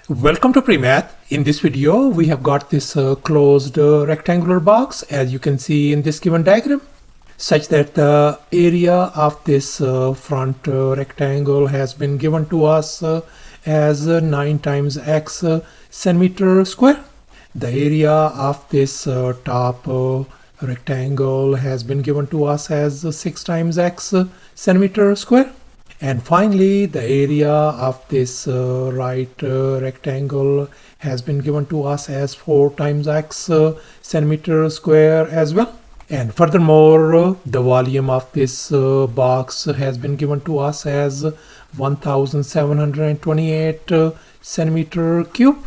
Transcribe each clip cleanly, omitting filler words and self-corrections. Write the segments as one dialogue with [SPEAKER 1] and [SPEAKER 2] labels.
[SPEAKER 1] Welcome to PreMath. In this video, we have got this closed rectangular box, as you can see in this given diagram, such that the area of this front rectangle has been given to us as 9 times x centimeter square. The area of this top rectangle has been given to us as 6 times x centimeter square. And finally, the area of this right rectangle has been given to us as 4 times x centimeter square as well. And furthermore, the volume of this box has been given to us as 1728 centimeter cube.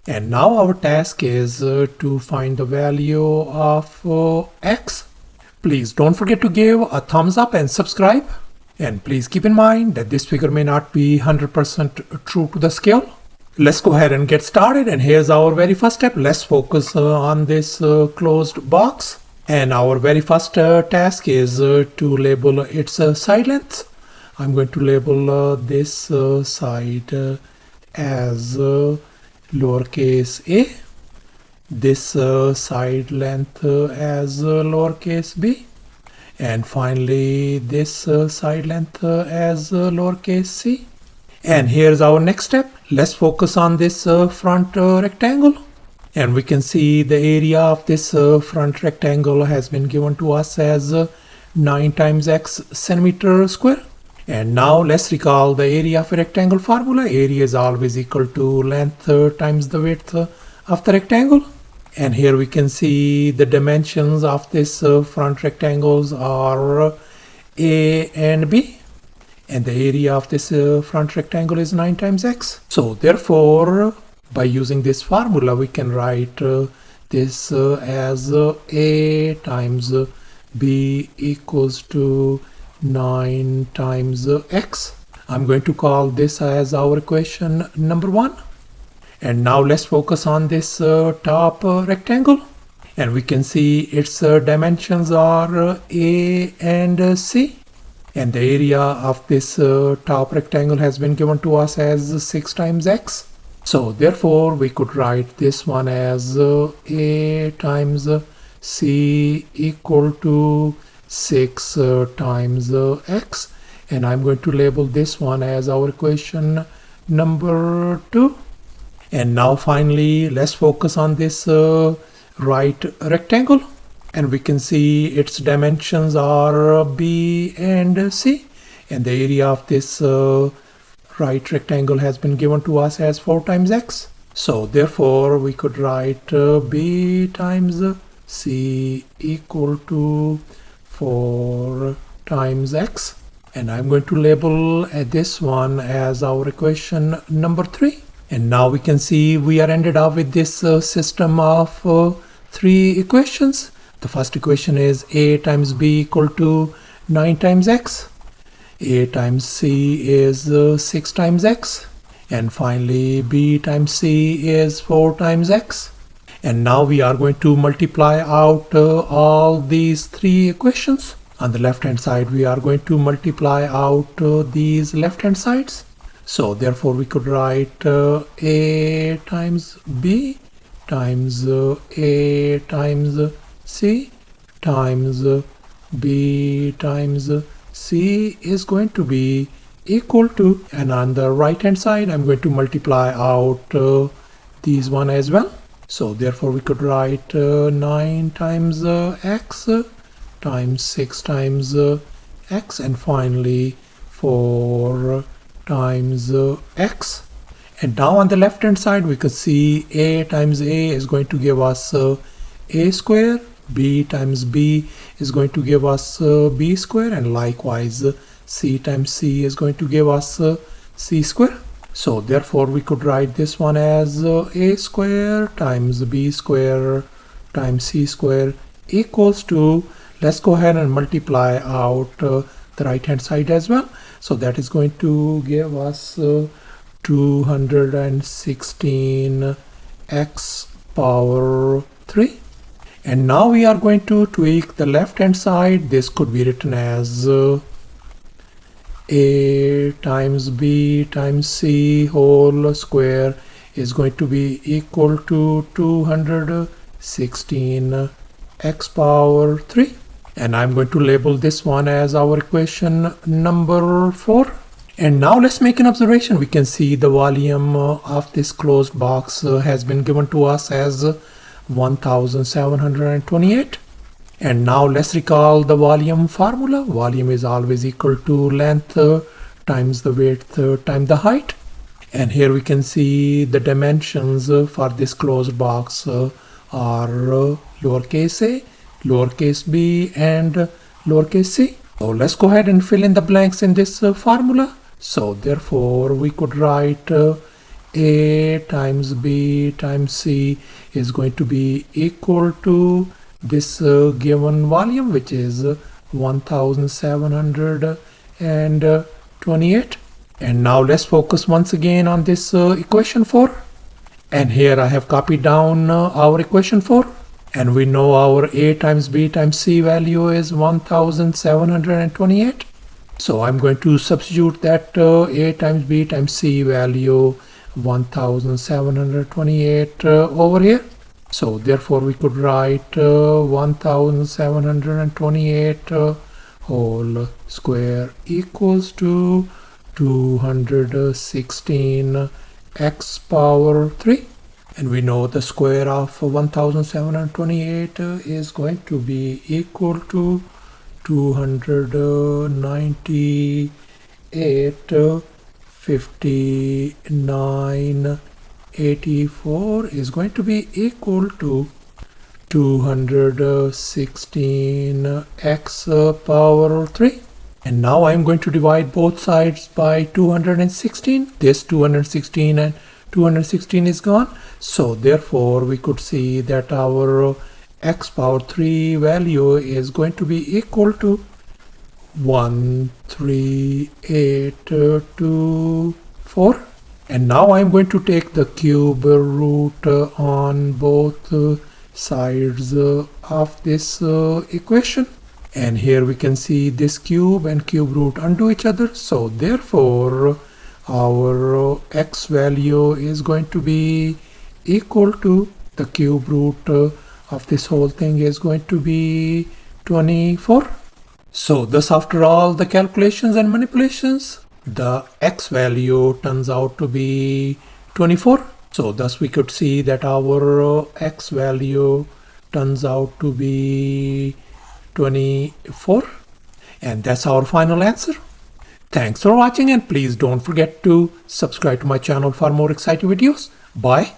[SPEAKER 1] And now our task is to find the value of x. Please don't forget to give a thumbs up and subscribe. And please keep in mind that this figure may not be 100% true to the scale. Let's go ahead and get started. And here's our very first step. Let's focus on this closed box. And our very first task is to label its side lengths. I'm going to label this side as lowercase a, this side length as lowercase b, and finally this side length as lowercase c. And here's our next step. Let's focus on this front rectangle. And we can see the area of this front rectangle has been given to us as 9 times x centimeter square. And now let's recall the area of a rectangle formula. Area is always equal to length times the width of the rectangle. And here we can see the dimensions of this front rectangles are a and b. And the area of this front rectangle is 9 times x. So therefore, by using this formula, we can write this as a times b equals to 9 times x. I'm going to call this as our equation number 1. And now let's focus on this top rectangle. And we can see its dimensions are a and c. And the area of this top rectangle has been given to us as 6 times x. So therefore, we could write this one as a times c equal to 6 times x. And I'm going to label this one as our equation number 2. And now finally, let's focus on this right rectangle. And we can see its dimensions are b and c. And the area of this right rectangle has been given to us as 4 times x. So therefore, we could write b times c equal to 4 times x. And I'm going to label this one as our equation number 3. And now we can see we are ended up with this system of 3 equations. The first equation is a times b equal to 9 times x. A times c is 6 times x. And finally b times c is 4 times x. And now we are going to multiply out all these 3 equations. On the left hand side, we are going to multiply out these left hand sides. So therefore, we could write a times b times a times c times b times c is going to be equal to, and on the right hand side, I'm going to multiply out these one as well. So therefore, we could write 9 times x times 6 times x, and finally 4 times x. And now on the left hand side, we could see a times a is going to give us a square, b times b is going to give us b square, and likewise c times c is going to give us c square. So therefore, we could write this one as a square times b square times c square equals to, let's go ahead and multiply out the right hand side as well. So that is going to give us 216 x power 3. And now we are going to tweak the left hand side. This could be written as a times b times c whole square is going to be equal to 216 x power 3. And I'm going to label this one as our equation number 4. And now let's make an observation. We can see the volume of this closed box has been given to us as 1728. And now let's recall the volume formula. Volume is always equal to length times the width times the height. And here we can see the dimensions for this closed box are lowercase a, lowercase b, and lowercase c. So let's go ahead and fill in the blanks in this formula. So therefore we could write a times b times c is going to be equal to this given volume, which is 1728. And now let's focus once again on this equation 4. And here I have copied down our equation 4. And we know our a times b times c value is 1728. So I'm going to substitute that a times b times c value 1728 over here. So therefore we could write 1728 whole square equals to 216 x power 3. And we know the square of 1728 is going to be equal to 298. 59 84 is going to be equal to 216 x power 3. And now I'm going to divide both sides by 216. This 216 and 216 is gone. So therefore we could see that our x power 3 value is going to be equal to 13824. And now I'm going to take the cube root on both sides of this equation. And here we can see this cube and cube root undo each other. So therefore our x value is going to be equal to the cube root of this whole thing is going to be 24. So thus after all the calculations and manipulations, the x value turns out to be 24. So thus we could see that our x value turns out to be 24. And that's our final answer. Thanks for watching, and please don't forget to subscribe to my channel for more exciting videos. Bye.